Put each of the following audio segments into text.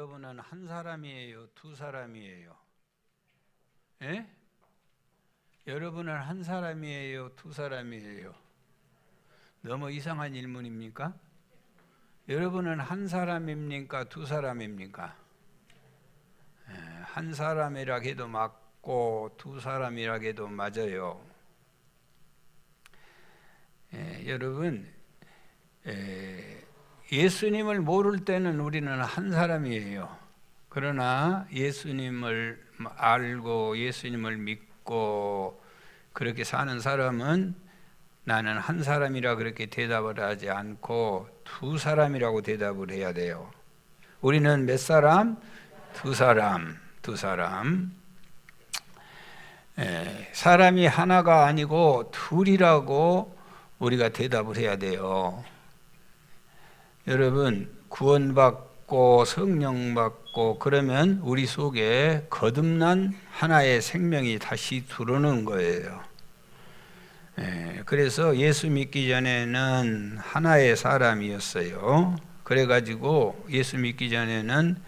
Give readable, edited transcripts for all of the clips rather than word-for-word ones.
여러분은 한 사람이에요? 두 사람이에요? 예? 여러분은 한 사람이에요? 두 사람이에요? 너무 이상한 질문입니까? 여러분은 한 사람입니까? 두 사람입니까? 한 사람이라 해도 맞고 두 사람이라 해도 맞아요. 여러분, 예수님을 모를 때는 우리는 한 사람이에요. 그러나 예수님을 알고 예수님을 믿고 그렇게 사는 사람은 나는 한 사람이라 그렇게 대답을 하지 않고 두 사람이라고 대답을 해야 돼요. 우리는 몇 사람? 두 사람. 사람이 하나가 아니고 둘이라고 우리가 대답을 해야 돼요. 여러분, 구원받고 성령 받고 그러면 우리 속에 거듭난 하나의 생명이 다시 들어오는 거예요. 그래서 예수 믿기 전에는 하나의 사람이었어요. 그래가지고 예수 믿기 전에는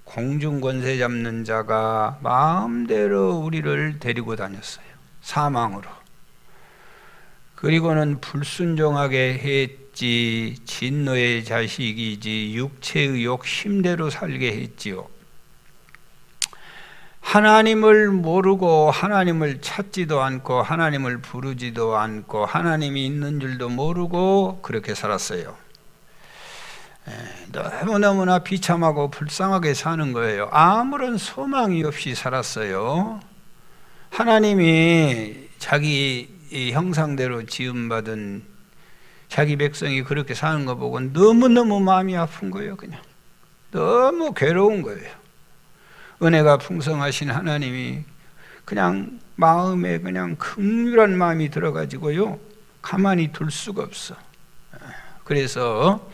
공중권세 잡는 자가 마음대로 우리를 데리고 다녔어요. 사망으로. 그리고는 불순종하게 했지, 진노의 자식이지, 육체의 욕심대로 살게 했지요. 하나님을 모르고 하나님을 찾지도 않고 하나님을 부르지도 않고 하나님이 있는 줄도 모르고 그렇게 살았어요. 너무너무나 비참하고 불쌍하게 사는 거예요. 아무런 소망이 없이 살았어요. 하나님이 자기 형상대로 지음받은 자기 백성이 그렇게 사는 거 보고 너무너무 마음이 아픈 거예요. 그냥 너무 괴로운 거예요. 은혜가 풍성하신 하나님이 그냥 마음에 그냥 긍휼한 마음이 들어가지고요 가만히 둘 수가 없어. 그래서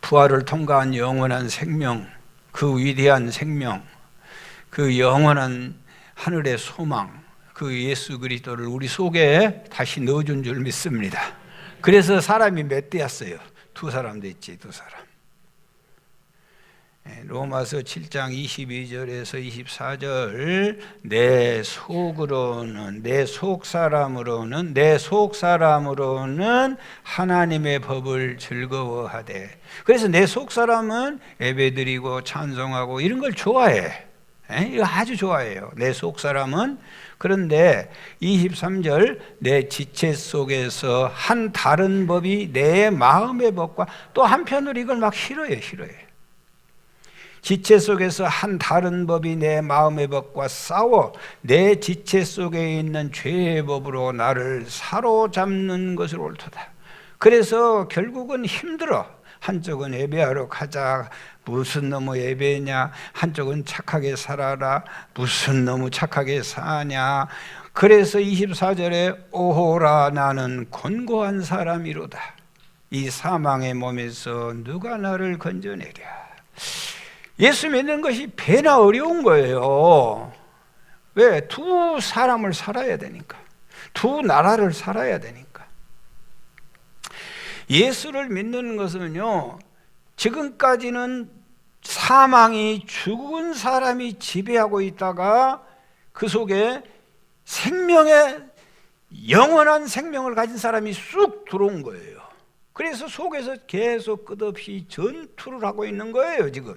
부활을 통과한 영원한 생명, 그 위대한 생명, 그 영원한 하늘의 소망, 그 예수 그리스도를 우리 속에 다시 넣어준 줄 믿습니다. 그래서 사람이 몇 대였어요? 두 사람 됐지, 두 사람. 로마서 7장 22절에서 24절 내 속으로는 내 속사람으로는 하나님의 법을 즐거워하되. 그래서 내 속사람은 예배드리고 찬송하고 이런 걸 좋아해. 이거 아주 좋아해요. 내 속사람은. 그런데 23절 내 지체 속에서 한 다른 법이 내 마음의 법과 또 한편으로 이걸 막 싫어해. 지체 속에서 한 다른 법이 내 마음의 법과 싸워 내 지체 속에 있는 죄의 법으로 나를 사로잡는 것을 옳도다. 그래서 결국은 힘들어. 한쪽은 예배하러 가자. 무슨 너무 예배냐. 한쪽은 착하게 살아라. 무슨 너무 착하게 사냐. 그래서 24절에 오호라 나는 곤고한 사람이로다. 이 사망의 몸에서 누가 나를 건져내랴. 예수 믿는 것이 배나 어려운 거예요. 왜? 두 사람을 살아야 되니까. 두 나라를 살아야 되니까. 예수를 믿는 것은요, 지금까지는 사망이 죽은 사람이 지배하고 있다가 그 속에 생명의 영원한 생명을 가진 사람이 쑥 들어온 거예요. 그래서 속에서 계속 끝없이 전투를 하고 있는 거예요, 지금.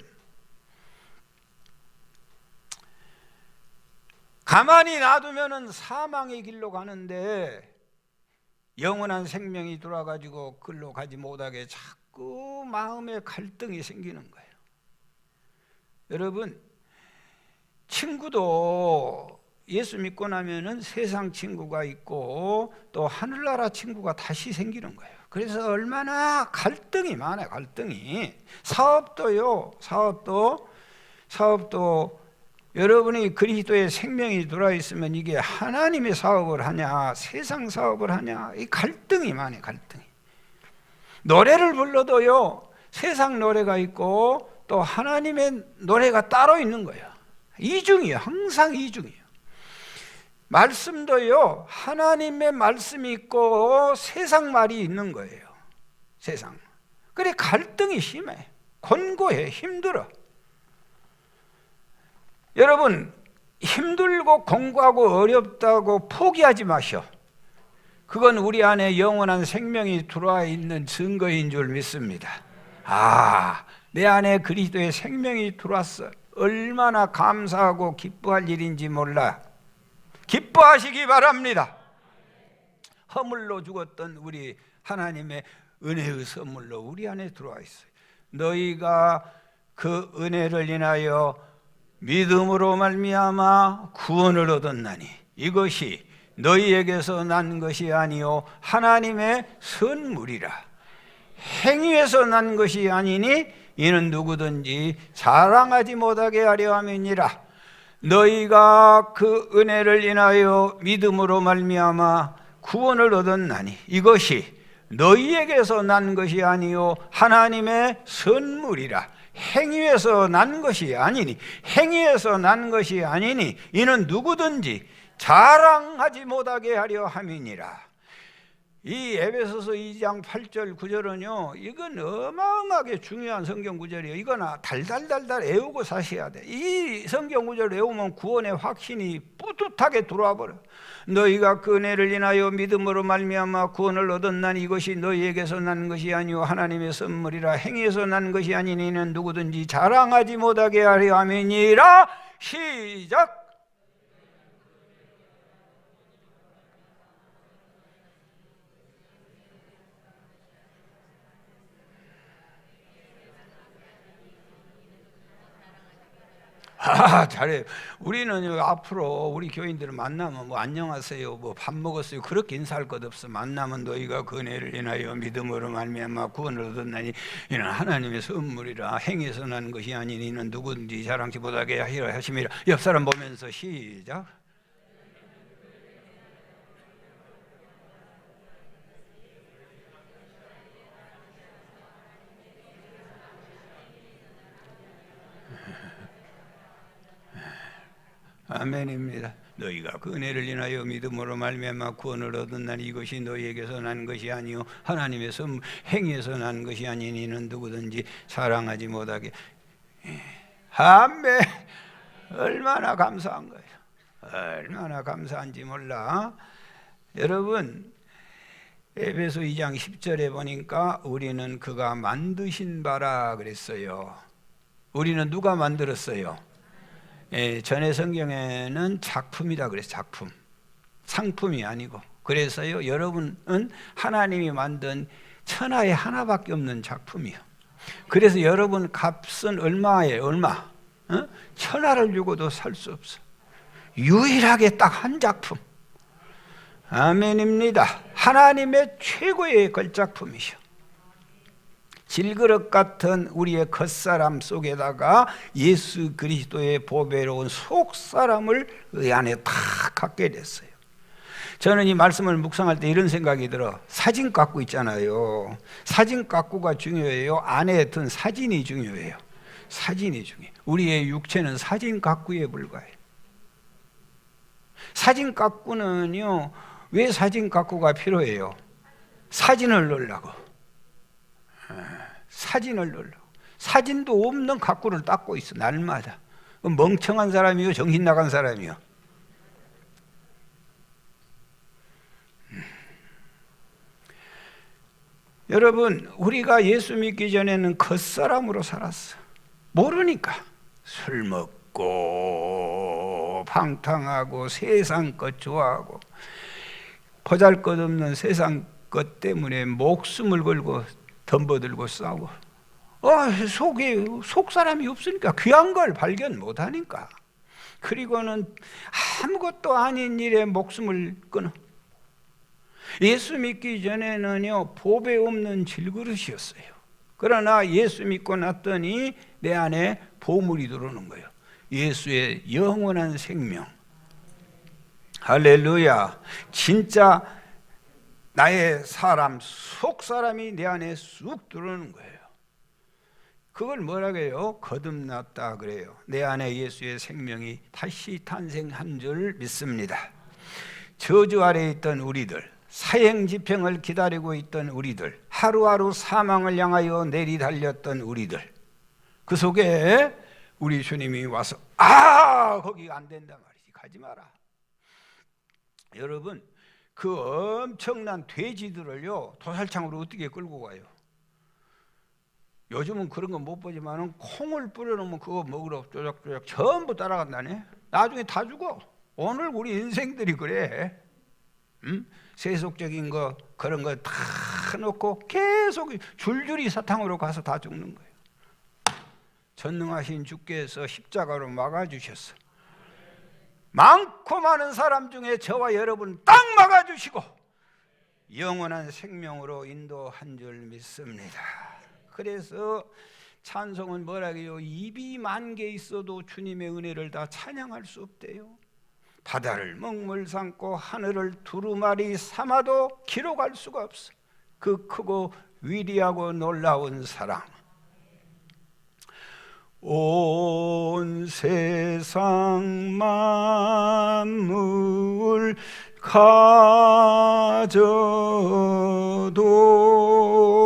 가만히 놔두면은 사망의 길로 가는데 영원한 생명이 돌아가지고 글로 가지 못하게 자꾸 마음에 갈등이 생기는 거예요. 여러분, 친구도 예수 믿고 나면은 세상 친구가 있고 또 하늘나라 친구가 다시 생기는 거예요. 그래서 얼마나 갈등이 많아요. 갈등이. 사업도 여러분이 그리스도의 생명이 들어있으면 이게 하나님의 사업을 하냐 세상 사업을 하냐 이 갈등이 많아요. 갈등이. 노래를 불러도요 세상 노래가 있고 또 하나님의 노래가 따로 있는 거예요. 이중이에요. 항상 이중이에요. 말씀도요 하나님의 말씀이 있고 세상 말이 있는 거예요. 세상. 그래 갈등이 심해. 곤고해, 힘들어. 여러분, 힘들고 공고하고 어렵다고 포기하지 마셔. 그건 우리 안에 영원한 생명이 들어와 있는 증거인 줄 믿습니다. 내 안에 그리스도의 생명이 들어왔어. 얼마나 감사하고 기뻐할 일인지 몰라. 기뻐하시기 바랍니다. 허물로 죽었던 우리 하나님의 은혜의 선물로 우리 안에 들어와 있어요. 너희가 그 은혜를 인하여 믿음으로 말미암아 구원을 얻었나니 이것이 너희에게서 난 것이 아니요 하나님의 선물이라. 행위에서 난 것이 아니니 이는 누구든지 자랑하지 못하게 하려 함이니라. 너희가 그 은혜를 인하여 믿음으로 말미암아 구원을 얻었나니 이것이 너희에게서 난 것이 아니요 하나님의 선물이라. 행위에서 난 것이 아니니 행위에서 난 것이 아니니 이는 누구든지 자랑하지 못하게 하려 함이니라. 이 에베소서 2장 8절 9절은요 이건 어마어마하게 중요한 성경 구절이에요. 이건 달달달달 외우고 사셔야 돼. 이 성경 구절을 외우면 구원의 확신이 뿌듯하게 들어와 버려. 너희가 그 은혜를 인하여 믿음으로 말미암아 구원을 얻었나니 이것이 너희에게서 난 것이 아니요 하나님의 선물이라. 행위에서 난 것이 아니니 이는 누구든지 자랑하지 못하게 하려 함이니라. 시작. 잘해. 우리는 앞으로 우리 교인들을 만나면 뭐 안녕하세요, 뭐 밥 먹었어요 그렇게 인사할 것 없어. 만나면 너희가 그 은혜를 인하여 믿음으로 말미암아 구원을 얻었나니 이는 하나님의 선물이라. 행위에서 난 것이 아니니 이는 누구든지 자랑치 못하게 하리라 하심이라. 옆 사람 보면서 시작. 아멘입니다. 너희가 그 은혜를 인하여 믿음으로 말미암아 구원을 얻었나니 이것이 너희에게서 난 것이 아니요 하나님의 선물. 행위에서 난 것이 아니니 이는 누구든지 자랑하지 못하게. 아멘. 얼마나 감사한 거예요. 얼마나 감사한지 몰라. 여러분, 에베소 2장 10절에 보니까 우리는 그가 만드신 바라 그랬어요. 우리는 누가 만들었어요? 전에 성경에는 작품이다 그랬어요. 작품, 상품이 아니고. 그래서요 여러분은 하나님이 만든 천하에 하나밖에 없는 작품이요. 그래서 여러분 값은 얼마예요? 얼마? 천하를 주고도 살 수 없어. 유일하게 딱 한 작품. 아멘입니다. 하나님의 최고의 걸작품이셔. 질그릇 같은 우리의 겉사람 속에다가 예수 그리스도의 보배로운 속사람을 이 안에 다 갖게 됐어요. 저는 이 말씀을 묵상할 때 이런 생각이 들어. 사진 갖고 있잖아요. 사진 갖고가 중요해요? 안에 든 사진이 중요해요? 사진이 중요해요. 우리의 육체는 사진 갖고에 불과해요. 사진 갖고는요, 왜 사진 갖고가 필요해요? 사진을 넣으려고. 사진을 넣으려고. 사진도 없는 가꾸를 닦고 있어 날마다. 멍청한 사람이요 정신 나간 사람이요? 여러분, 우리가 예수 믿기 전에는 겉사람으로 살았어. 모르니까 술 먹고 방탕하고 세상 것 좋아하고 보잘것없는 세상 것 때문에 목숨을 걸고 덤벼들고 싸워. 속에 속 사람이 없으니까 귀한 걸 발견 못하니까. 그리고는 아무것도 아닌 일에 목숨을 끊어. 예수 믿기 전에는요 보배 없는 질그릇이었어요. 그러나 예수 믿고 났더니 내 안에 보물이 들어오는 거예요. 예수의 영원한 생명. 할렐루야. 진짜 나의 사람, 속 사람이 내 안에 쑥 들어오는 거예요. 그걸 뭐라고 해요? 거듭났다 그래요. 내 안에 예수의 생명이 다시 탄생한 줄 믿습니다. 저주 아래 있던 우리들, 사형집행을 기다리고 있던 우리들, 하루하루 사망을 향하여 내리달렸던 우리들, 그 속에 우리 주님이 와서 거기 안 된단 말이지. 가지 마라. 여러분, 그 엄청난 돼지들을요 도살창으로 어떻게 끌고 가요? 요즘은 그런 거 못 보지만은 콩을 뿌려놓으면 그거 먹으러 쪼작쪼작 전부 따라간다네. 나중에 다 죽어. 오늘 우리 인생들이 그래. 세속적인 거 그런 거 다 놓고 계속 줄줄이 사탕으로 가서 다 죽는 거예요. 전능하신 주께서 십자가로 막아주셨어. 많고 많은 사람 중에 저와 여러분 딱 막아주시고 영원한 생명으로 인도한 줄 믿습니다. 그래서 찬송은 뭐라고요? 입이 만 개 있어도 주님의 은혜를 다 찬양할 수 없대요. 바다를 먹물 삼고 하늘을 두루마리 삼아도 기록할 수가 없어. 그 크고 위대하고 놀라운 사랑. 온 세상 만물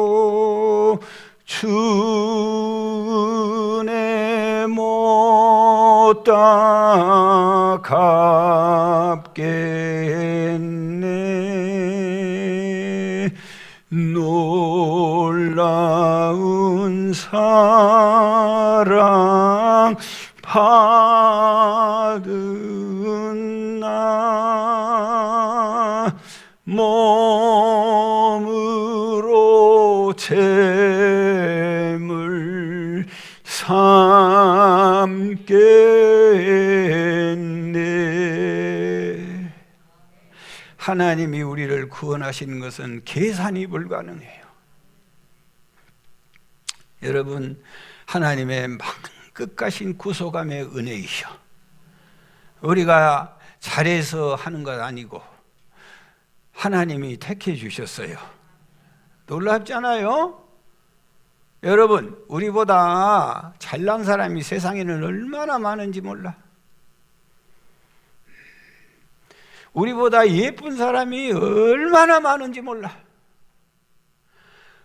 가져도 주 은혜 못 갚겠네. 놀라운 사랑 받은 나 몸으로 재물 삼겠네. 하나님이 우리를 구원하신 것은 계산이 불가능해요. 여러분, 하나님의 끝가신 구속함의 은혜이셔. 우리가 잘해서 하는 것 아니고 하나님이 택해 주셨어요. 놀랍잖아요? 여러분, 우리보다 잘난 사람이 세상에는 얼마나 많은지 몰라. 우리보다 예쁜 사람이 얼마나 많은지 몰라.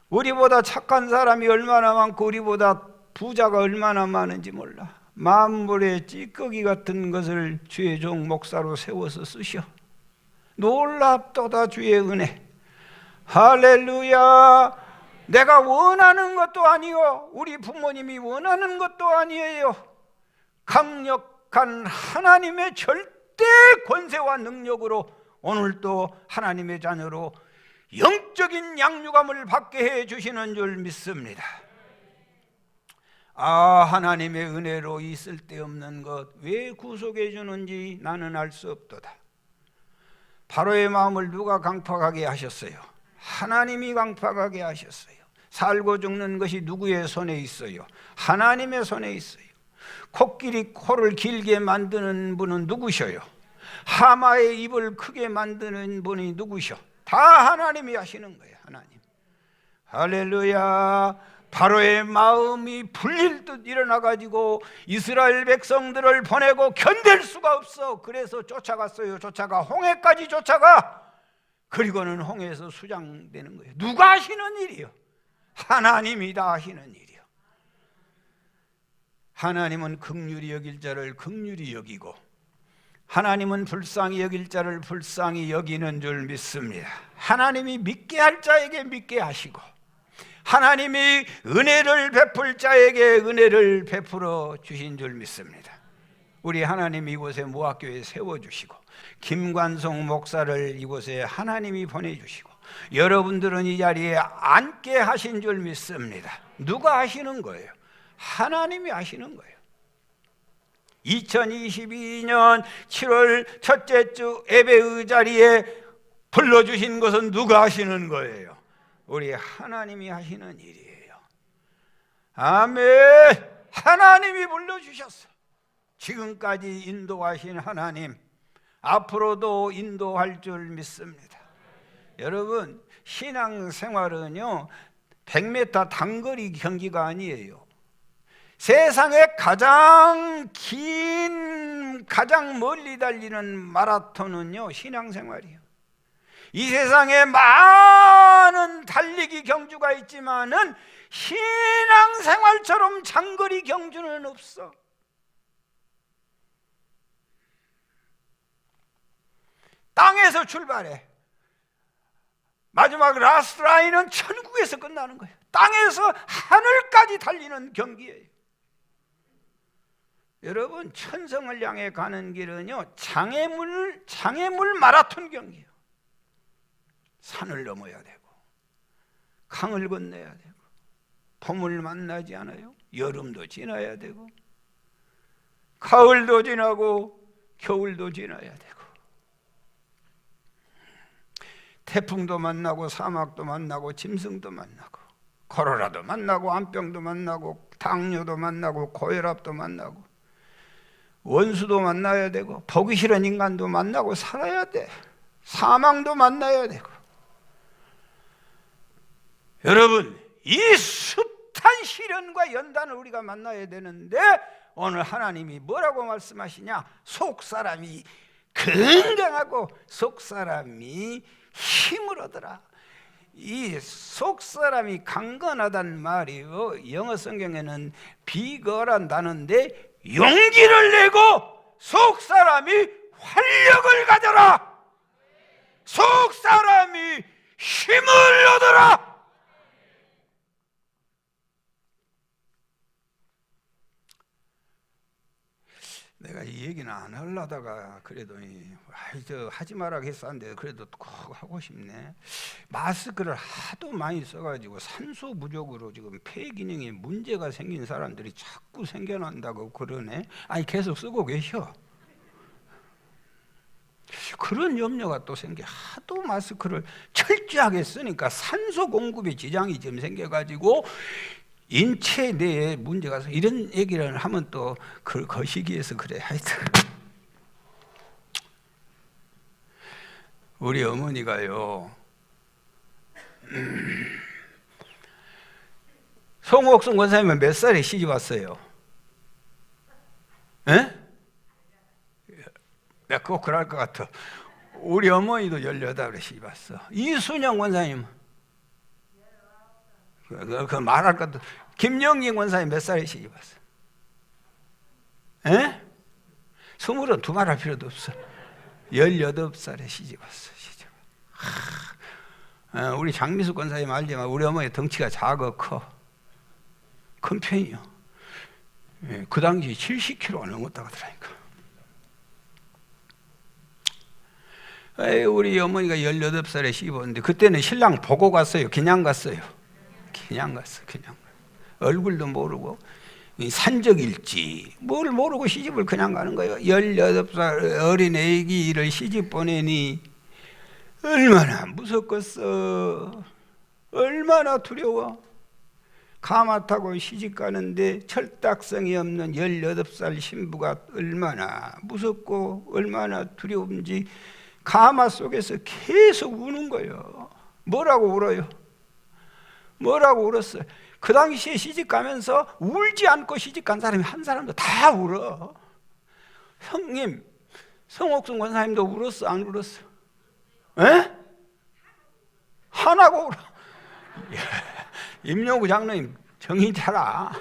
우리보다 착한 사람이 얼마나 많고 우리보다 부자가 얼마나 많은지 몰라. 만물의 찌꺼기 같은 것을 주의 종 목사로 세워서 쓰셔. 놀랍도다 주의 은혜. 할렐루야. 내가 원하는 것도 아니요, 우리 부모님이 원하는 것도 아니에요. 강력한 하나님의 절대 권세와 능력으로 오늘도 하나님의 자녀로 영적인 양육함을 받게 해 주시는 줄 믿습니다. 하나님의 은혜로 있을 데 없는 것 왜 구속해 주는지 나는 알 수 없도다. 바로의 마음을 누가 강팍하게 하셨어요? 하나님이 강팍하게 하셨어요. 살고 죽는 것이 누구의 손에 있어요? 하나님의 손에 있어요. 코끼리 코를 길게 만드는 분은 누구셔요? 하마의 입을 크게 만드는 분이 누구셔? 다 하나님이 하시는 거예요. 하나님. 할렐루야. 바로의 마음이 불릴 듯 일어나가지고 이스라엘 백성들을 보내고 견딜 수가 없어. 그래서 쫓아갔어요. 쫓아가 홍해까지 쫓아가. 그리고는 홍해에서 수장되는 거예요. 누가 하시는 일이요? 하나님이 다 하시는 일이요. 하나님은 긍휼히 여길 자를 긍휼히 여기고 하나님은 불쌍히 여길 자를 불쌍히 여기는 줄 믿습니다. 하나님이 믿게 할 자에게 믿게 하시고 하나님이 은혜를 베풀 자에게 은혜를 베풀어 주신 줄 믿습니다. 우리 하나님 이곳에 모학교에 세워주시고 김관송 목사를 이곳에 하나님이 보내주시고 여러분들은 이 자리에 앉게 하신 줄 믿습니다. 누가 하시는 거예요? 하나님이 하시는 거예요. 2022년 7월 첫째 주 예배의 자리에 불러주신 것은 누가 하시는 거예요? 우리 하나님이 하시는 일이에요. 아멘. 하나님이 불러주셨어. 지금까지 인도하신 하나님 앞으로도 인도할 줄 믿습니다. 여러분, 신앙생활은요 100m 단거리 경기가 아니에요. 세상에 가장 긴, 가장 멀리 달리는 마라톤은요 신앙생활이에요. 이 세상에 많은 달리기 경주가 있지만은 신앙생활처럼 장거리 경주는 없어. 땅에서 출발해. 마지막 라스트 라인은 천국에서 끝나는 거예요. 땅에서 하늘까지 달리는 경기예요. 여러분, 천성을 향해 가는 길은요, 장애물 마라톤 경기예요. 산을 넘어야 되고 강을 건너야 되고 봄을 만나지 않아요. 여름도 지나야 되고 가을도 지나고 겨울도 지나야 되고 태풍도 만나고 사막도 만나고 짐승도 만나고 코로나도 만나고 암병도 만나고 당뇨도 만나고 고혈압도 만나고 원수도 만나야 되고 보기 싫은 인간도 만나고 살아야 돼. 사망도 만나야 되고. 여러분, 이 숱한 시련과 연단을 우리가 만나야 되는데 오늘 하나님이 뭐라고 말씀하시냐? 속사람이 건강하고 속사람이 힘을 얻어라. 이 속사람이 강건하다는 말이요, 영어 성경에는 비거란다는데 용기를 내고 속사람이 활력을 가져라. 속사람이 힘을 얻어라. 내가 이 얘기는 안 하려다가 그래도 하지 말라고 했었는데 그래도 꼭 하고 싶네. 마스크를 하도 많이 써가지고 산소 부족으로 지금 폐 기능에 문제가 생긴 사람들이 자꾸 생겨난다고 그러네. 아니 계속 쓰고 계셔. 그런 염려가 또 생겨. 하도 마스크를 철저하게 쓰니까 산소 공급에 지장이 좀 생겨가지고 인체 내에 문제가 있어. 이런 얘기를 하면 또 그 거시기에서 그래. 하여튼 우리 어머니가요, 송옥순 권사님은 몇 살에 시집 왔어요? 에? 내가 꼭 그럴 것 같아. 우리 어머니도 18살에 시집 왔어. 이순영 권사님 그 말할 것도. 김영진 권사님 몇 살에 시집 왔어? 에? 20은 두말할 필요도 없어. 18살에 시집 왔어. 우리 장미숙 권사님 알지만 우리 어머니 덩치가 작아 커. 큰 편이요. 그 당시 70kg가 넘었다고 하더라니까. 우리 어머니가 18살에 시집 왔는데 그때는 신랑 보고 갔어요? 그냥 갔어요? 그냥 갔어. 그냥. 얼굴도 모르고 산적일지 뭘 모르고 시집을 그냥 가는 거예요. 18살 어린 애기를 시집 보내니 얼마나 무섭겠어. 얼마나 두려워. 가마 타고 시집 가는데 철딱성이 없는 18살 신부가 얼마나 무섭고 얼마나 두려운지 가마 속에서 계속 우는 거예요. 뭐라고 울어요? 뭐라고 울었어요? 그 당시에 시집 가면서 울지 않고 시집 간 사람이 한 사람도 다 울어. 형님, 성옥순 권사님도 울었어? 안 울었어? 에? 하나고 울어. 임용구 장로님 정신 차라.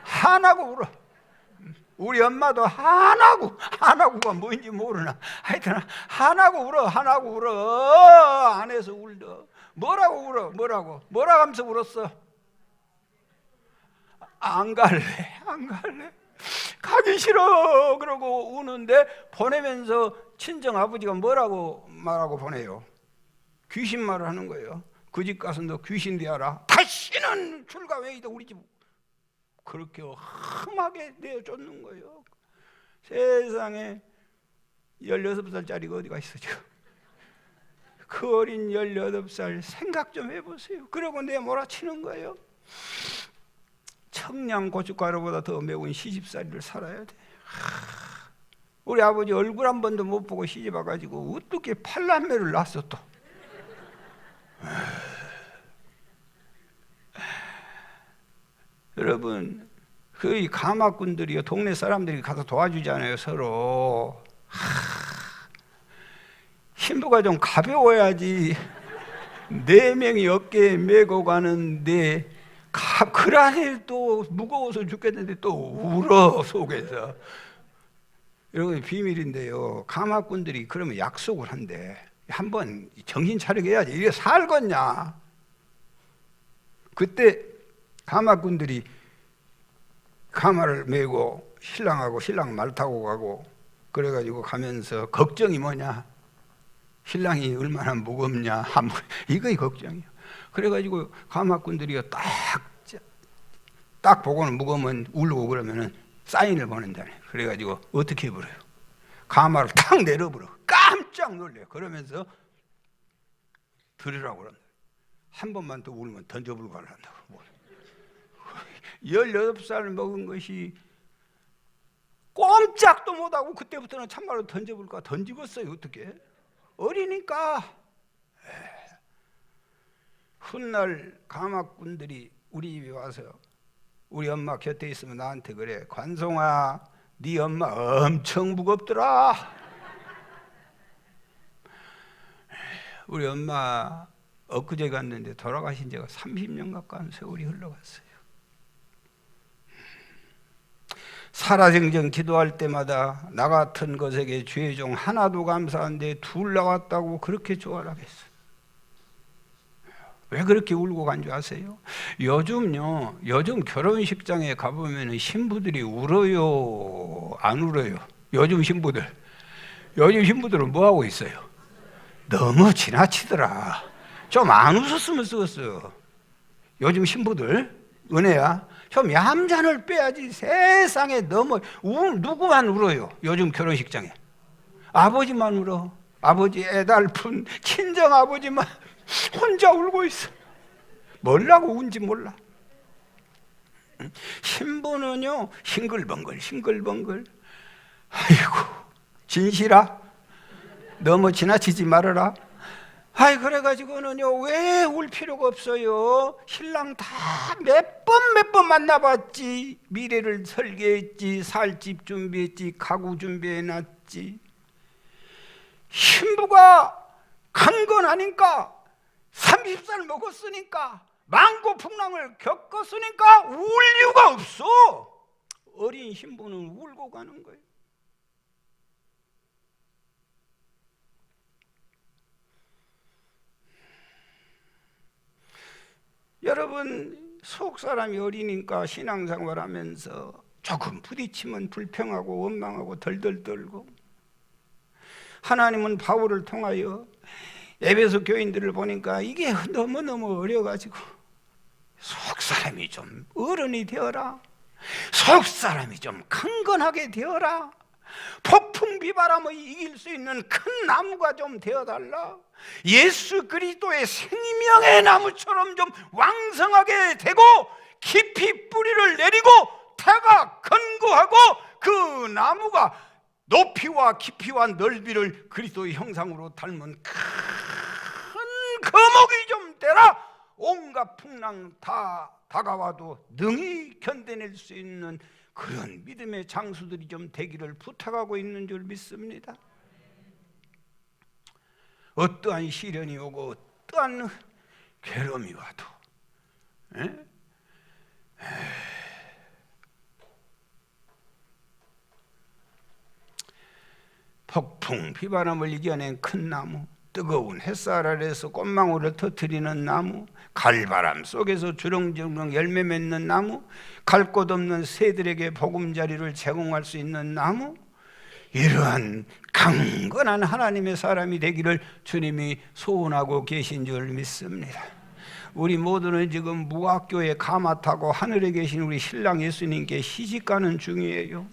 하나고 울어. 우리 엄마도 하나고가 뭔지 모르나. 하여튼 하나고 울어. 하나고 울어. 안에서 울더. 뭐라고 울어? 뭐라고 하면서 울었어? 안 갈래. 가기 싫어. 그러고 우는데 보내면서 친정 아버지가 뭐라고 말하고 보내요? 귀신 말을 하는 거예요. 그 집 가서 너 귀신 되어라. 다시는 출가 외이다 우리 집. 그렇게 험하게 내어쫓는 거예요. 세상에 16살짜리가 어디가 있어 지금. 그 어린 18살 생각 좀 해보세요. 그러고 내 몰아치는 거예요. 청양 고춧가루보다 더 매운 시집살이를 살아야 돼. 우리 아버지 얼굴 한 번도 못 보고 시집 와가지고 어떻게 8남매를 낳았어 또. 여러분, 그 가마꾼들이요, 동네 사람들이 가서 도와주잖아요 서로. 신부가 좀 가벼워야지. 4명이 어깨에 메고 가는데 그 안에 또 무거워서 죽겠는데 또 울어 속에서. 여러분 비밀인데요. 가마꾼들이 그러면 약속을 한대. 한번 정신 차리게 해야지. 이게 살겠냐? 그때 가마꾼들이 가마를 메고 신랑하고 신랑 말 타고 가고 그래가지고 가면서 걱정이 뭐냐? 신랑이 얼마나 무겁냐? 이거이 걱정이야. 그래가지고 가마꾼들이 딱 보고는 무거우면 울고 그러면은 사인을 보낸다네. 그래가지고 어떻게 해버려요? 가마를 탁 내려버려. 깜짝 놀래요. 그러면서 들으라고 그런다. 한 번만 더 울면 던져불고 가란다고. 18살 먹은 것이 꼼짝도 못하고 그때부터는 참말로 던져볼까 던지겠어요. 어떻게? 어리니까. 훗날 가마꾼들이 우리 집에 와서 우리 엄마 곁에 있으면 나한테 그래. 관송아, 네 엄마 엄청 무겁더라. 우리 엄마 엊그제 갔는데 돌아가신 지가 30년 가까운 세월이 흘러갔어요. 살아생전 기도할 때마다 나 같은 것에게 죄 중 하나도 감사한데 둘 나왔다고 그렇게 조아라겠어요. 왜 그렇게 울고 간 줄 아세요? 요즘 결혼식장에 가보면 신부들이 울어요? 안 울어요? 요즘 신부들은 뭐 하고 있어요? 너무 지나치더라. 좀 안 웃었으면 쓰겠어요. 요즘 신부들 은혜야. 좀 얌전을 빼야지. 세상에 너무 누구만 울어요? 요즘 결혼식장에 아버지만 울어. 아버지 애달픈 친정 아버지만 혼자 울고 있어. 뭐라고 운지 몰라. 신부는요 싱글벙글. 아이고 진실아 너무 지나치지 말아라. 아이 그래가지고는요 왜 울 필요가 없어요. 신랑 다 몇 번 만나봤지. 미래를 설계했지. 살 집 준비했지. 가구 준비해놨지. 신부가 간 건 아니까 30살 먹었으니까 만고풍랑을 겪었으니까 울 이유가 없어. 어린 신부는 울고 가는 거예요. 여러분 속 사람이 어리니까 신앙생활 하면서 조금 부딪히면 불평하고 원망하고 덜덜 떨고, 하나님은 바울을 통하여 에베소 교인들을 보니까 이게 너무너무 어려가지고 속 사람이 좀 어른이 되어라. 속 사람이 좀 강건하게 되어라. 폭풍 비바람을 이길 수 있는 큰 나무가 좀 되어달라. 예수 그리스도의 생명의 나무처럼 좀 왕성하게 되고 깊이 뿌리를 내리고 태가 견고하고 그 나무가 높이와 깊이와 넓이를 그리스도의 형상으로 닮은 큰 거목이 좀 되라. 온갖 풍랑 다 다가와도 능히 견뎌낼 수 있는 그런 믿음의 장수들이 좀 되기를 부탁하고 있는 줄 믿습니다. 어떠한 시련이 오고 어떠한 괴로움이 와도 폭풍 비바람을 이겨낸 큰 나무, 뜨거운 햇살 아래에서 꽃망울을 터뜨리는 나무, 갈바람 속에서 주렁주렁 열매 맺는 나무, 갈 곳 없는 새들에게 보금자리를 제공할 수 있는 나무, 이러한 강건한 하나님의 사람이 되기를 주님이 소원하고 계신 줄 믿습니다. 우리 모두는 지금 무학교에 가마 타고 하늘에 계신 우리 신랑 예수님께 시집가는 중이에요.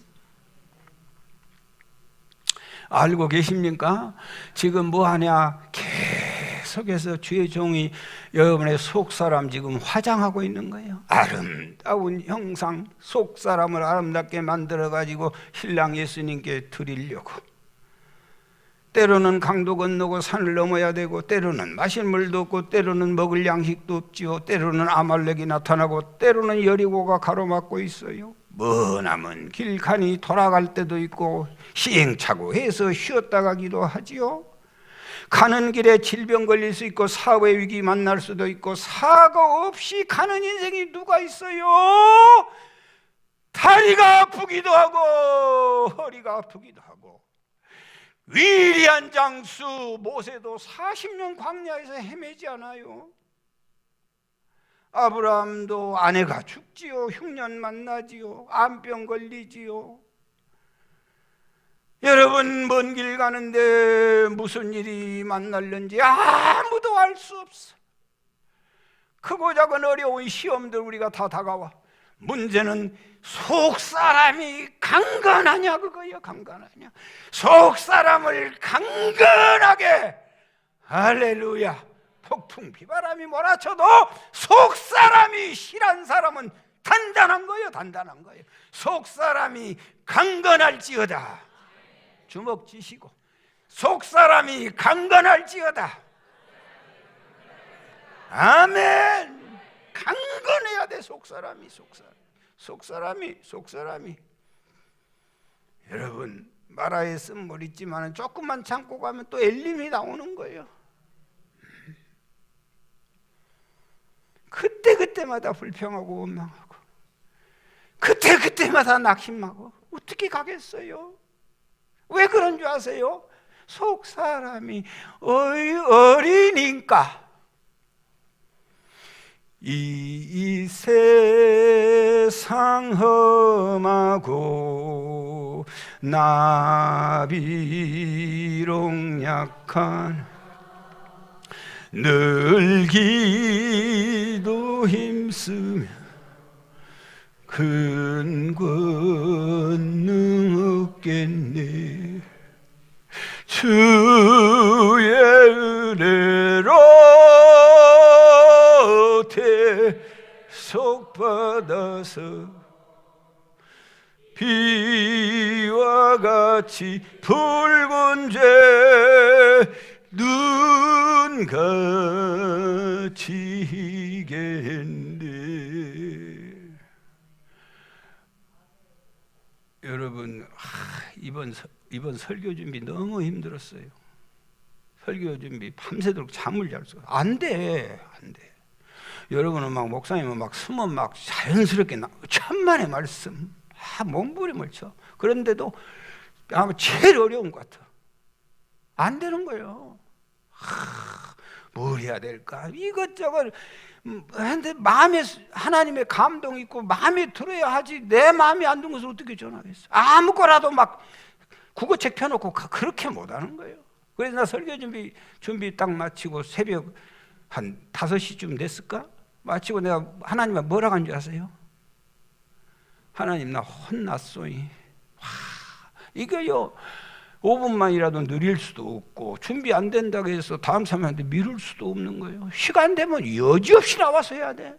알고 계십니까? 지금 뭐하냐? 계속해서 주의 종이 여러분의 속사람 지금 화장하고 있는 거예요. 아름다운 형상, 속사람을 아름답게 만들어가지고 신랑 예수님께 드리려고. 때로는 강도 건너고 산을 넘어야 되고, 때로는 마실 물도 없고, 때로는 먹을 양식도 없지요. 때로는 아말렉이 나타나고, 때로는 여리고가 가로막고 있어요. 머나먼 길간이 돌아갈 때도 있고 시행착오해서 쉬었다 가기도 하지요. 가는 길에 질병 걸릴 수 있고 사회 위기 만날 수도 있고 사고 없이 가는 인생이 누가 있어요? 다리가 아프기도 하고 허리가 아프기도 하고. 위대한 장수 모세도 40년 광야에서 헤매지 않아요? 아브라함도 아내가 죽지요. 흉년 만나지요. 암병 걸리지요. 여러분, 먼 길 가는데 무슨 일이 만날는지 아무도 알 수 없어. 크고 작은 어려운 시험들 우리가 다 다가와. 문제는 속 사람이 강건하냐 그거예요. 강건하냐. 속 사람을 강건하게, 할렐루야, 폭풍 비바람이 몰아쳐도 속 사람이 실한 사람은 단단한 거예요. 단단한 거예요. 속 사람이 강건할지어다. 주먹 쥐시고 속 사람이 강건할지어다. 아멘. 강건해야 돼. 속 사람이. 여러분, 마라에 쓴물 있지만 조금만 참고 가면 또 엘림이 나오는 거예요. 그때마다 불평하고 원망하고 그때마다 낙심하고 어떻게 가겠어요? 왜 그런 줄 아세요? 속 사람이 어리니까. 이 세상 험하고 나 비록 약한 늘 기도 힘쓰며 큰 권능 얻겠네. 주의 은혜로 대속받아서 비와 같이 붉은 죄 눈같이 희겠네. 여러분, 이번 설교 준비 너무 힘들었어요. 설교 준비 밤새도록 잠을 잘 수가 안 돼. 여러분은 막 목사님은 막 숨은 막 자연스럽게 천만의 말씀 몸부림을 쳐. 그런데도 아마 제일 어려운 것 같아. 안 되는 거예요. 뭘 해야 될까? 이것저것 근데 마음에 하나님의 감동이 있고 마음에 들어야 하지. 내 마음이 안 든 것을 어떻게 전하겠어? 아무거라도 막 국어책 펴놓고 그렇게 못하는 거예요. 그래서 나 설교 준비 딱 마치고 새벽 한 5시쯤 됐을까? 마치고 내가 하나님께 뭐라고 한 줄 아세요? 하나님, 나 혼났소이. 이거요, 5분만이라도 느릴 수도 없고 준비 안 된다고 해서 다음 사람한테 미룰 수도 없는 거예요. 시간 되면 여지없이 나와서 해야 돼.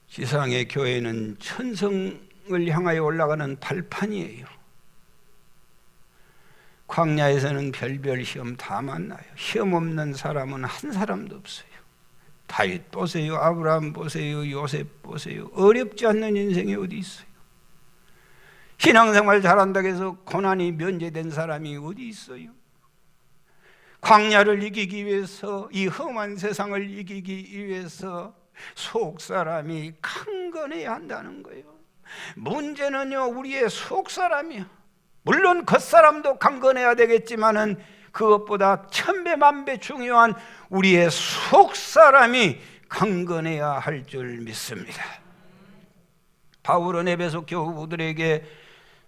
지상의 교회는 천성을 향하여 올라가는 발판이에요. 광야에서는 별별 시험 다 만나요. 시험 없는 사람은 한 사람도 없어요. 다윗 보세요. 아브라함 보세요. 요셉 보세요. 어렵지 않는 인생이 어디 있어요? 신앙생활 잘한다고 해서 고난이 면제된 사람이 어디 있어요? 광야를 이기기 위해서, 이 험한 세상을 이기기 위해서 속 사람이 강건해야 한다는 거예요. 문제는요, 우리의 속 사람이요. 물론 겉사람도 강건해야 되겠지만은 그것보다 천배 만배 중요한 우리의 속 사람이 강건해야 할 줄 믿습니다. 바울은 에베소 교우들에게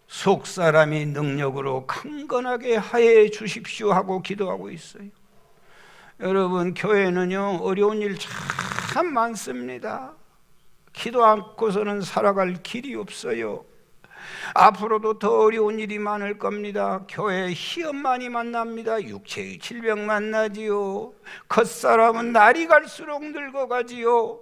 속 사람이 능력으로 강건하게 하여 주십시오 하고 기도하고 있어요. 여러분, 교회는요, 어려운 일 참 많습니다. 기도 않고서는 살아갈 길이 없어요. 앞으로도 더 어려운 일이 많을 겁니다. 교회에 시험 많이 만납니다. 육체의 질병 만나지요. 겉사람은 날이 갈수록 늙어가지요.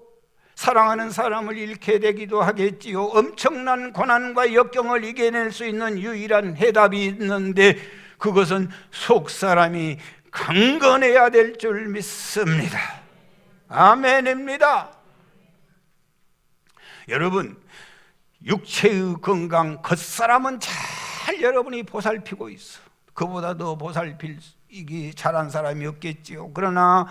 사랑하는 사람을 잃게 되기도 하겠지요. 엄청난 고난과 역경을 이겨낼 수 있는 유일한 해답이 있는데 그것은 속 사람이 강건해야 될 줄 믿습니다. 아멘입니다. 여러분, 육체의 건강 겉사람은 잘 여러분이 보살피고 있어. 그보다 더 보살피기 잘한 사람이 없겠지요. 그러나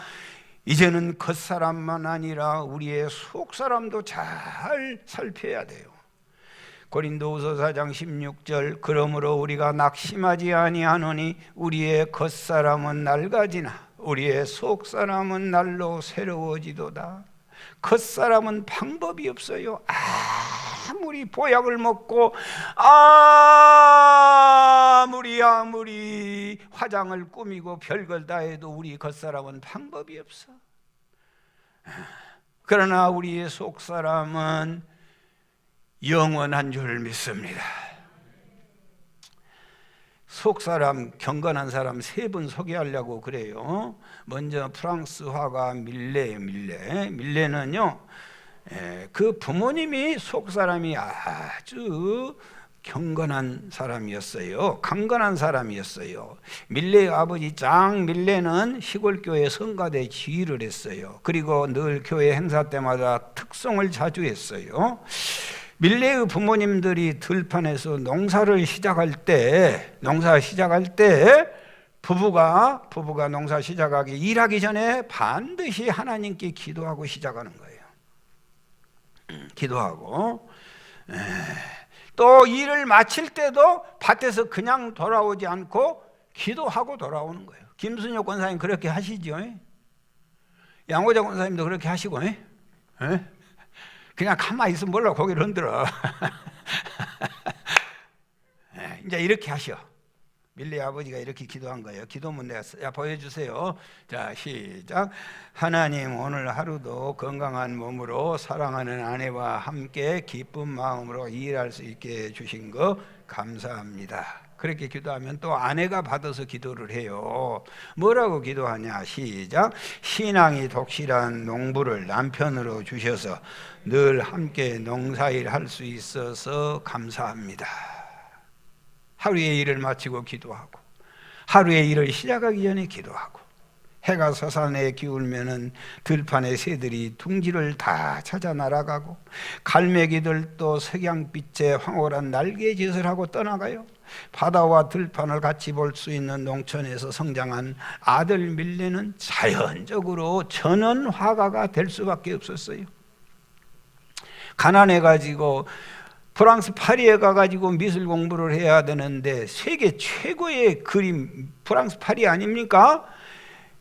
이제는 겉사람만 아니라 우리의 속사람도 잘 살펴야 돼요. 고린도후서 4장 16절 그러므로 우리가 낙심하지 아니하노니 우리의 겉사람은 낡아지나 우리의 속사람은 날로 새로워지도다. 겉사람은 방법이 없어요. 아무리 보약을 먹고 아무리 화장을 꾸미고 별걸 다 해도 우리 겉사람은 방법이 없어. 그러나 우리의 속사람은 영원한 줄 믿습니다. 속사람, 경건한 사람 세 분 소개하려고 그래요. 먼저 프랑스 화가 밀레는요, 그 부모님이 속사람이 아주 경건한 사람이었어요. 강건한 사람이었어요. 밀레의 아버지 장 밀레는 시골교회 성가대 지휘를 했어요. 그리고 늘 교회 행사 때마다 특송을 자주 했어요. 밀레의 부모님들이 들판에서 농사 시작할 때 부부가 농사 시작하기 일하기 전에 반드시 하나님께 기도하고 시작하는 거예요. 기도하고 또 일을 마칠 때도 밭에서 그냥 돌아오지 않고 기도하고 돌아오는 거예요. 김순혁 권사님 그렇게 하시죠? 양호자 권사님도 그렇게 하시고 그냥 가만히 있으면 몰라 고개를 흔들어. 이제 이렇게 하셔. 밀레 아버지가 이렇게 기도한 거예요. 기도문 내가 보여주세요. 자, 시작. 하나님, 오늘 하루도 건강한 몸으로 사랑하는 아내와 함께 기쁜 마음으로 일할 수 있게 해주신 거 감사합니다. 그렇게 기도하면 또 아내가 받아서 기도를 해요. 뭐라고 기도하냐? 시작. 신앙이 독실한 농부를 남편으로 주셔서 늘 함께 농사일 할 수 있어서 감사합니다. 하루의 일을 마치고 기도하고, 하루의 일을 시작하기 전에 기도하고, 해가 서산에 기울면은 들판의 새들이 둥지를 다 찾아 날아가고, 갈매기들도 석양빛에 황홀한 날개짓을 하고 떠나가요. 바다와 들판을 같이 볼 수 있는 농촌에서 성장한 아들 밀레는 자연적으로 전원 화가가 될 수밖에 없었어요. 가난해가지고 프랑스 파리에 가가지고 미술 공부를 해야 되는데 세계 최고의 그림 프랑스 파리 아닙니까?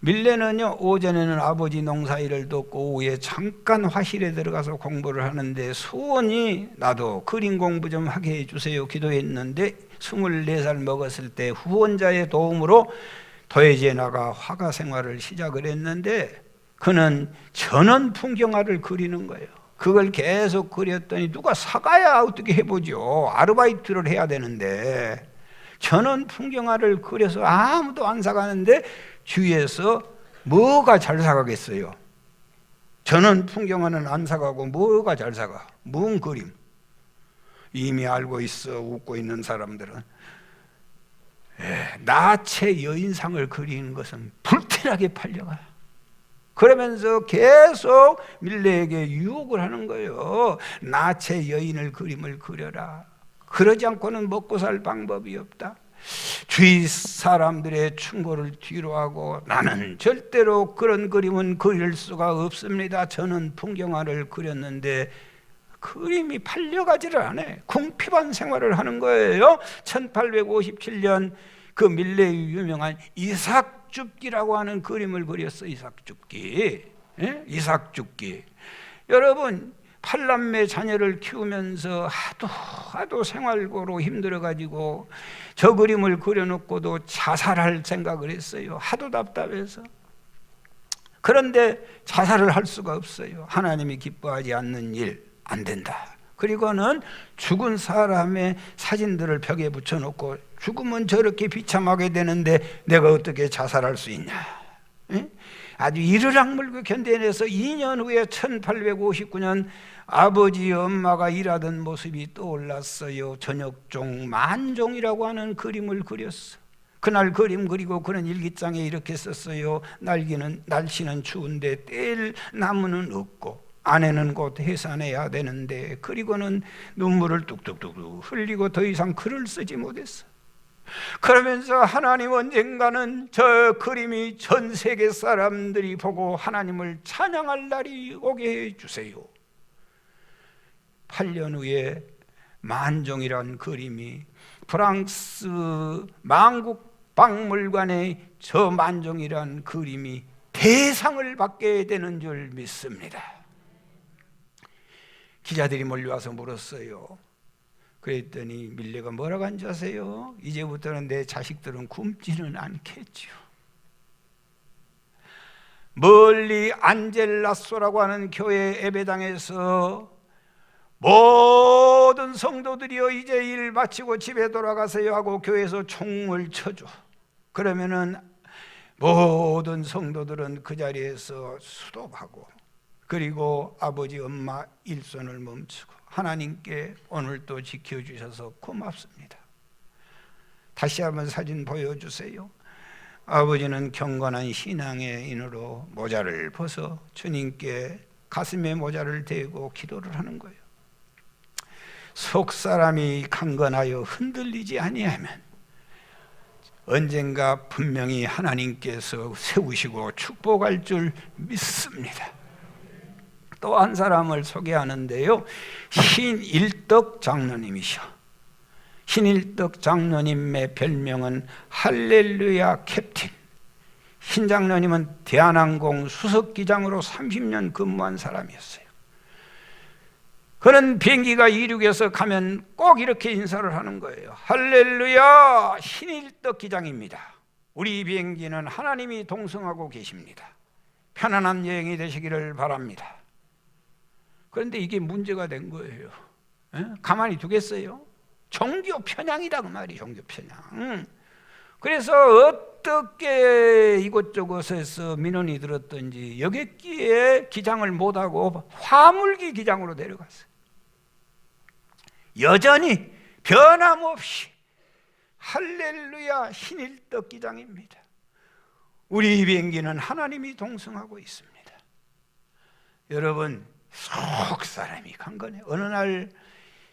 밀레는요, 오전에는 아버지 농사일을 돕고 오후에 잠깐 화실에 들어가서 공부를 하는데 소원이 나도 그림 공부 좀 하게 해주세요 기도했는데 24살 먹었을 때 후원자의 도움으로 도예지에 나가 화가 생활을 시작을 했는데 그는 전원 풍경화를 그리는 거예요. 그걸 계속 그렸더니 누가 사가야 어떻게 해보죠. 아르바이트를 해야 되는데 전원 풍경화를 그려서 아무도 안 사가는데 주위에서 뭐가 잘 사가겠어요? 전원 풍경화는 안 사가고 뭐가 잘 사가? 뭔 그림? 이미 알고 있어 웃고 있는 사람들은 나체 여인상을 그리는 것은 불티나게 팔려가. 그러면서 계속 밀레에게 유혹을 하는 거예요. 나체 여인을 그림을 그려라. 그러지 않고는 먹고 살 방법이 없다. 주위 사람들의 충고를 뒤로하고 나는 절대로 그런 그림은 그릴 수가 없습니다. 저는 풍경화를 그렸는데 그림이 팔려가지를 않아요. 궁핍한 생활을 하는 거예요. 1857년 그 밀레의 유명한 이삭죽기라고 하는 그림을 그렸어. 이삭죽기. 이삭죽기. 여러분, 8남매 자녀를 키우면서 하도 생활고로 힘들어가지고 저 그림을 그려놓고도 자살할 생각을 했어요. 하도 답답해서. 그런데 자살을 할 수가 없어요. 하나님이 기뻐하지 않는 일 안 된다. 그리고는 죽은 사람의 사진들을 벽에 붙여놓고 죽으면 저렇게 비참하게 되는데 내가 어떻게 자살할 수 있냐. 아주 이를 악물고 견뎌내서 2년 후에 1859년 아버지 엄마가 일하던 모습이 떠올랐어요. 저녁종 만종이라고 하는 그림을 그렸어. 그날 그림 그리고 그런 일기장에 이렇게 썼어요. 날씨는 추운데 뗄 나무는 없고 아내는 곧 해산해야 되는데, 그리고는 눈물을 뚝뚝뚝 흘리고 더 이상 글을 쓰지 못했어. 그러면서 하나님 언젠가는 저 그림이 전 세계 사람들이 보고 하나님을 찬양할 날이 오게 해주세요. 8년 후에 만종이란 그림이 프랑스 만국박물관의 저 만종이란 그림이 대상을 받게 되는 줄 믿습니다. 기자들이 몰려와서 물었어요. 그랬더니 밀레가 뭐라고 한지 아세요? 이제부터는 내 자식들은 굶지는 않겠죠. 멀리 안젤라소라고 하는 교회 예배당에서 모든 성도들이여 이제 일 마치고 집에 돌아가세요 하고 교회에서 총을 쳐줘. 그러면은 모든 성도들은 그 자리에서 수도하고, 그리고 아버지 엄마 일손을 멈추고 하나님께 오늘도 지켜주셔서 고맙습니다. 다시 한번 사진 보여주세요. 아버지는 경건한 신앙의 인으로 모자를 벗어 주님께 가슴에 모자를 대고 기도를 하는 거예요. 속사람이 강건하여 흔들리지 아니하면 언젠가 분명히 하나님께서 세우시고 축복할 줄 믿습니다. 또 한 사람을 소개하는데요, 신일덕 장로님이셔. 신일덕 장로님의 별명은 할렐루야 캡틴. 신 장로님은 대한항공 수석기장으로 30년 근무한 사람이었어요. 그는 비행기가 이륙해서 가면 꼭 이렇게 인사를 하는 거예요. 할렐루야, 신일덕 기장입니다. 우리 비행기는 하나님이 동승하고 계십니다. 편안한 여행이 되시기를 바랍니다. 그런데 이게 문제가 된 거예요. 가만히 두겠어요? 종교 편향이다 그 말이, 종교 편향. 그래서 어떻게 이곳저곳에서 민원이 들었던지 여객기에 기장을 못하고 화물기 기장으로 내려갔어요. 여전히 변함없이 할렐루야 신일덕 기장입니다. 우리 비행기는 하나님이 동승하고 있습니다. 여러분, 속 사람이 강건해. 어느 날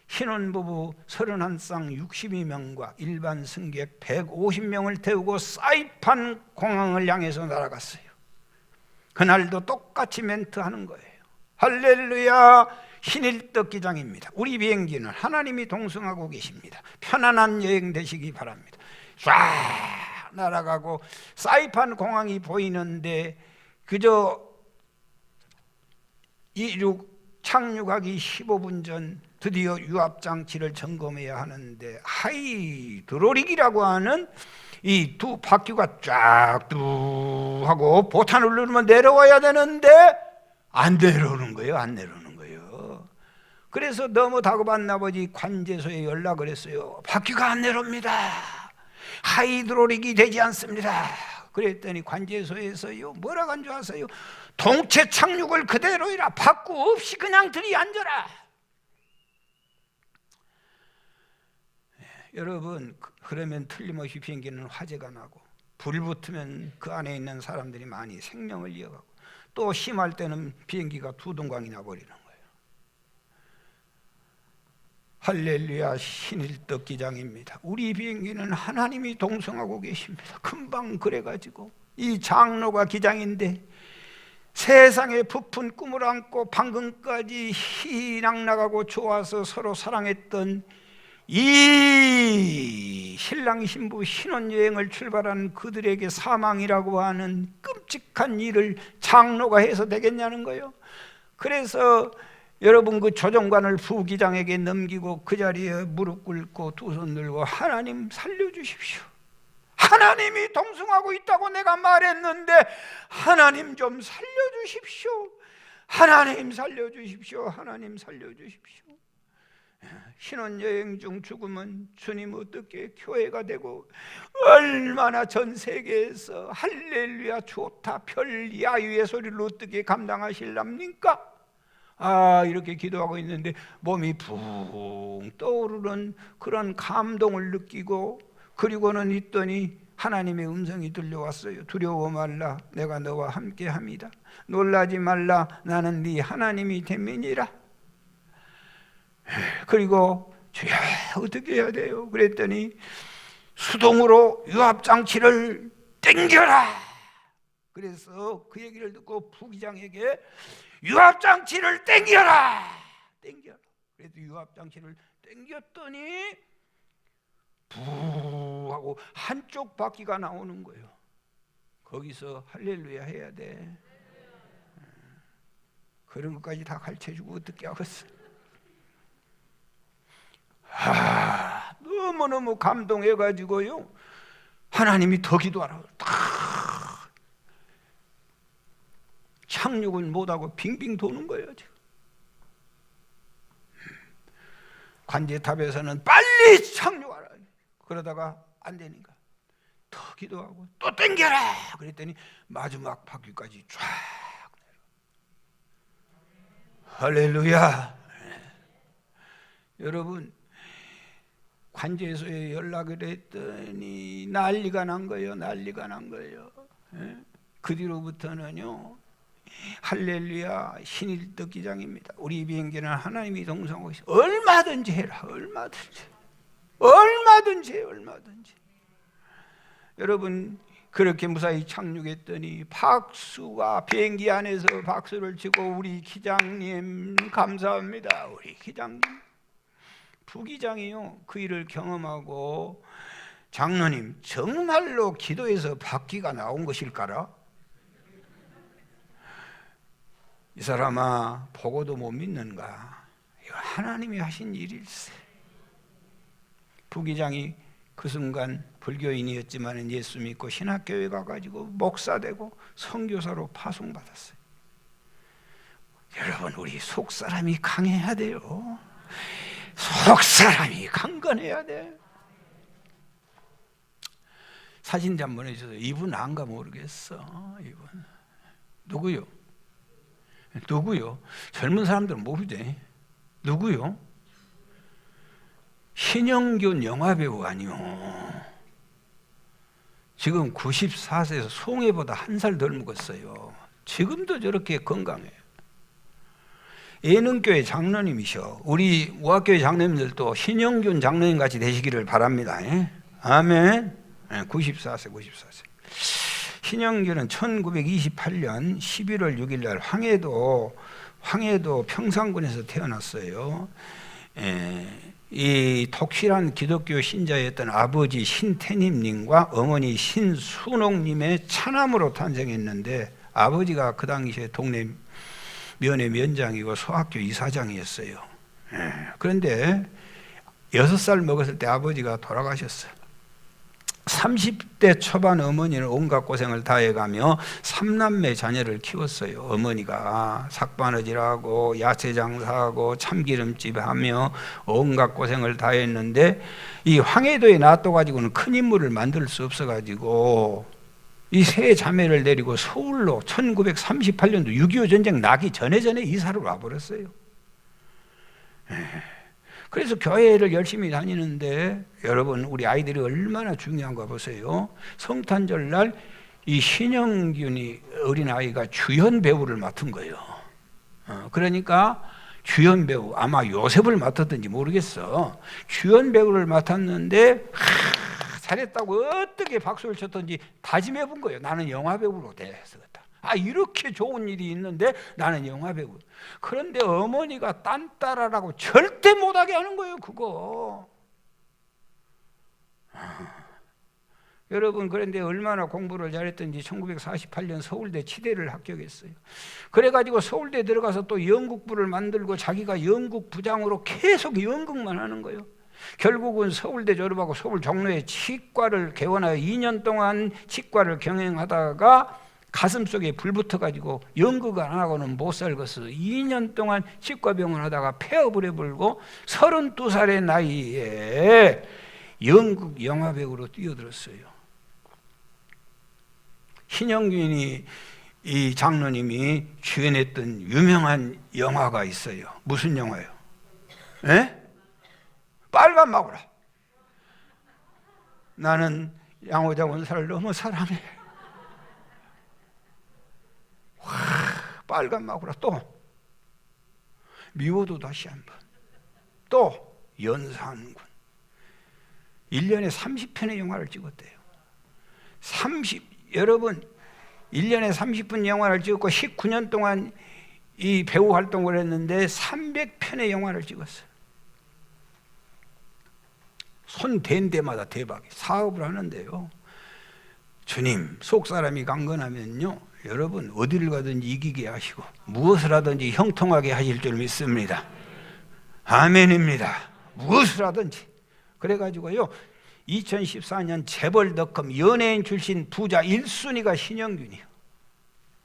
신혼부부 31쌍 62명과 일반 승객 150명을 태우고 사이판 공항을 향해서 날아갔어요. 그날도 똑같이 멘트하는 거예요. 할렐루야 신일덕 기장입니다. 우리 비행기는 하나님이 동승하고 계십니다. 편안한 여행 되시기 바랍니다. 쫙 날아가고 사이판 공항이 보이는데 그저 착륙하기 15분 전 드디어 유압장치를 점검해야 하는데 하이드로릭이라고 하는 이 두 바퀴가 쫙 하고 보탄을 누르면 내려와야 되는데 안 내려오는 거예요. 안 내려오는 거예요. 그래서 너무 다급한 나머지 관제소에 연락을 했어요. 바퀴가 안 내려옵니다. 하이드로릭이 되지 않습니다. 그랬더니 관제소에서요 뭐라고 한 줄 아세요? 동체 착륙을 그대로 해라. 바꾸 없이 그냥 들이앉아라. 여러분, 그러면 틀림없이 비행기는 화재가 나고 불 붙으면 그 안에 있는 사람들이 많이 생명을 이어가고 또 심할 때는 비행기가 두동강이 나버리는 거예요. 할렐루야 신일덕 기장입니다. 우리 비행기는 하나님이 동승하고 계십니다. 금방 그래가지고 이 장로가 기장인데 세상에 부푼 꿈을 안고 방금까지 희락나가고 좋아서 서로 사랑했던 이 신랑 신부 신혼여행을 출발한 그들에게 사망이라고 하는 끔찍한 일을 장로가 해서 되겠냐는 거예요. 그래서 여러분 그 조정관을 부기장에게 넘기고 그 자리에 무릎 꿇고 두 손 들고 하나님 살려주십시오. 하나님이 동승하고 있다고 내가 말했는데 하나님 좀 살려주십시오. 하나님 살려주십시오. 하나님 살려주십시오. 신혼여행 중 죽으면 주님 어떻게 교회가 되고 얼마나 전 세계에서 할렐루야 좋다 별 야유의 소리를 어떻게 감당하실랍니까? 이렇게 기도하고 있는데 몸이 붕 떠오르는 그런 감동을 느끼고 그리고는 있더니 하나님의 음성이 들려왔어요. 두려워 말라, 내가 너와 함께합니다. 놀라지 말라, 나는 네 하나님이 됨이니라. 그리고 주야 어떻게 해야 돼요? 그랬더니 수동으로 유압장치를 땡겨라. 그래서 그 얘기를 듣고 부기장에게 유압장치를 땡겨라. 그래서 유압장치를 땡겼더니 부 하고 한쪽 바퀴가 나오는 거예요. 거기서 할렐루야 해야 돼. 그런 것까지 다 가르쳐주고 어떻게 하겠어? 너무너무 감동해가지고요, 하나님이 더 기도하라고 딱 착륙을 못하고 빙빙 도는 거예요. 지금 관제탑에서는 빨리 착륙하라. 그러다가 안 되니까 더 기도하고 또 땡겨라. 그랬더니 마지막 바퀴까지 쫙 내려. 할렐루야. 여러분, 관제소에 연락을 했더니 난리가 난 거예요. 그 뒤로부터는요, 할렐루야 신일덕 기장입니다. 우리 비행기는 하나님이 동성하고 있어. 얼마든지 해라. 얼마든지 해. 여러분, 그렇게 무사히 착륙했더니 박수가, 비행기 안에서 박수를 치고, 우리 기장님 감사합니다. 우리 기장님. 부기장이요, 그 일을 경험하고, 장로님 정말로 기도에서 바퀴가 나온 것일까라? 이 사람아, 보고도 못 믿는가? 이거 하나님이 하신 일일세. 부기장이 그 순간 불교인이었지만 예수 믿고 신학교에 가가지고 목사되고 선교사로 파송받았어요. 여러분, 우리 속사람이 강해야 돼요. 속사람이 강건해야 돼. 사진 좀 보내주세요. 이분 안가 모르겠어. 이분 누구요? 젊은 사람들은 모르지. 누구요? 신영균 영화배우 아니요. 지금 94세에서 송혜보다 1살 덜 먹었어요. 지금도 저렇게 건강해요. 예능교회 장로님이셔. 우리 우학교회 장로님들도 신영균 장로님 같이 되시기를 바랍니다. 아멘. 94세. 신영균은 1928년 11월 6일 날 황해도 평상군에서 태어났어요. 이 독실한 기독교 신자였던 아버지 신태님님과 어머니 신순옥님의 차남으로 탄생했는데, 아버지가 그 당시에 동네 면회 면장이고 소학교 이사장이었어요. 그런데 6살 먹었을 때 아버지가 돌아가셨어요. 30대 초반 어머니는 온갖 고생을 다해가며 3남매 자녀를 키웠어요. 어머니가 삭바느질하고 야채 장사하고 참기름집 하며 온갖 고생을 다했는데, 이 황해도에 놔둬가지고는 큰 인물을 만들 수 없어가지고 이 세 자매를 데리고 서울로 1938년도 6.25 전쟁 나기 전에 이사를 와버렸어요. 그래서 교회를 열심히 다니는데, 여러분, 우리 아이들이 얼마나 중요한가 보세요. 성탄절날 이 신영균이 어린아이가 주연 배우를 맡은 거예요. 그러니까 주연 배우, 아마 요셉을 맡았든지 모르겠어. 주연 배우를 맡았는데 잘했다고 어떻게 박수를 쳤던지 다짐해 본 거예요. 나는 영화 배우로 돼서. 이렇게 좋은 일이 있는데 나는 영화 배우. 그런데 어머니가 딴 딸아라고 절대 못하게 하는 거예요. 그거. 여러분, 그런데 얼마나 공부를 잘했던지 1948년 서울대 치대를 합격했어요. 그래가지고 서울대 들어가서 또 연극부를 만들고 자기가 연극 부장으로 계속 연극만 하는 거예요. 결국은 서울대 졸업하고 서울 종로에 치과를 개원하여 2년 동안 치과를 경영하다가 가슴속에 불 붙어가지고 연극을 안 하고는 못 살겠어. 2년 동안 치과병원 하다가 폐업을 해버리고 32살의 나이에 연극 영화배우로 뛰어들었어요. 신영균이, 이 장로님이 주연했던 유명한 영화가 있어요. 무슨 영화요? 빨간 마구라. 나는 양호자 원사를 너무 사랑해. 와, 빨간 마구라. 또 미워도 다시 한번. 또 연산군. 1년에 30편의 영화를 찍었대요. 여러분 1년에 30분 영화를 찍었고 19년 동안 이 배우 활동을 했는데 300편의 영화를 찍었어요. 손 댄 데마다 대박이. 사업을 하는데요, 주님 속사람이 강건하면요 여러분 어디를 가든지 이기게 하시고 무엇을 하든지 형통하게 하실 줄 믿습니다. 아멘입니다. 무엇을 하든지. 그래가지고요 2014년 재벌닷컴 연예인 출신 부자 1순위가 신영균이요.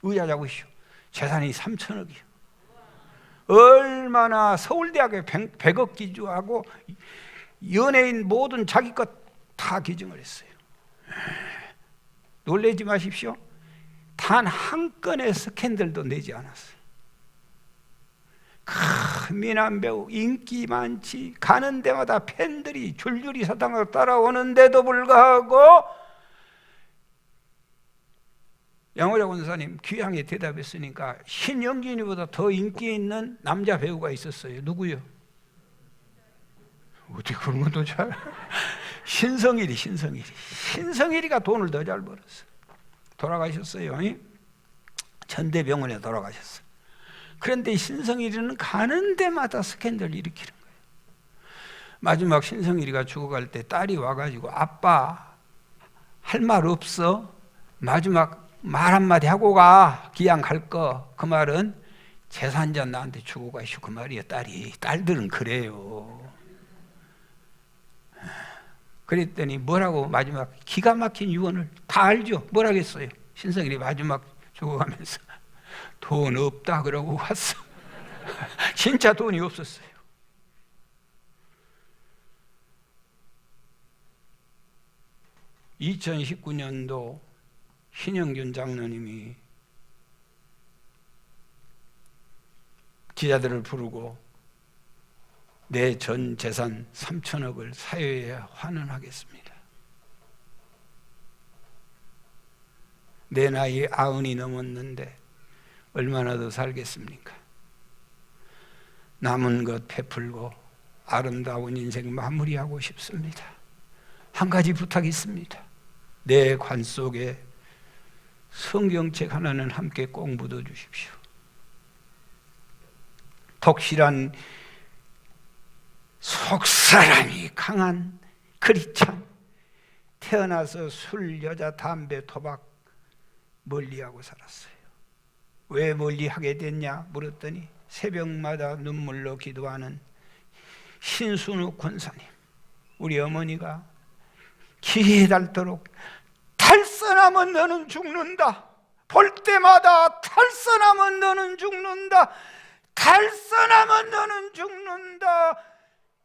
의아자고시오. 재산이 3천억이요. 얼마나 서울대학에 100억 기주하고 연예인 모든 자기 것 다 기증을 했어요. 놀라지 마십시오. 단 한 건의 스캔들도 내지 않았어요. 미남 배우, 인기 많지. 가는 데마다 팬들이 줄줄이 사당으로 따라오는데도 불구하고 양호자 권사님 귀향에 대답했으니까 신영균이보다 더 인기 있는 남자 배우가 있었어요. 누구요? 어떻게 그런 것도 잘. 신성일이가 돈을 더 잘 벌었어. 돌아가셨어요. 전대병원에 돌아가셨어요. 그런데 신성일이는 가는 데마다 스캔들 일으키는 거예요. 마지막 신성일이가 죽어갈 때 딸이 와가지고 아빠 할 말 없어? 마지막 말 한마디 하고 가. 기양 갈 거. 그 말은 재산자 나한테 주고 가시오. 그 말이에요. 딸들은 그래요. 그랬더니 뭐라고 마지막 기가 막힌 유언을 다 알죠. 뭐라겠어요. 신성일이 마지막 죽어가면서 돈 없다 그러고 왔어. 진짜 돈이 없었어요. (2019년도) 신영균 장로님이 기자들을 부르고 내 전 재산 3천억을 사회에 환원하겠습니다. 내 나이 90이 넘었는데 얼마나 더 살겠습니까? 남은 것 베풀고 아름다운 인생 마무리하고 싶습니다. 한 가지 부탁이 있습니다. 내 관 속에 성경책 하나는 함께 꼭 묻어 주십시오. 독실한 속사람이 강한 크리스찬, 태어나서 술, 여자, 담배, 도박 멀리하고 살았어요. 왜 멀리하게 됐냐 물었더니 새벽마다 눈물로 기도하는 신순욱 권사님, 우리 어머니가 기회 닳도록 탈선하면 너는 죽는다. 볼 때마다 탈선하면 너는 죽는다. 탈선하면 너는 죽는다.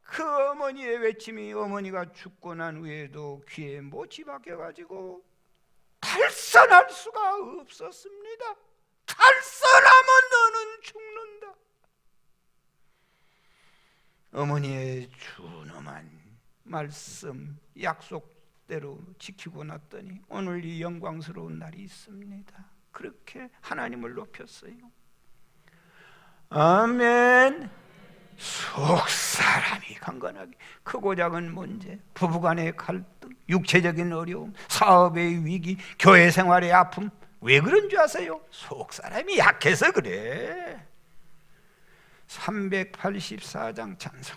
그 어머니의 외침이 어머니가 죽고 난 후에도 귀에 못이 박혀가지고 탈선할 수가 없었습니다. 탈선하면 너는 죽는다. 어머니의 준엄한 말씀, 약속대로 지키고 났더니 오늘 이 영광스러운 날이 있습니다. 그렇게 하나님을 높였어요. 아멘. 속사람이 강건하게. 크고 작은 문제, 부부간의 갈등, 육체적인 어려움, 사업의 위기, 교회 생활의 아픔. 왜 그런 줄 아세요? 속사람이 약해서 그래. 384장 찬송.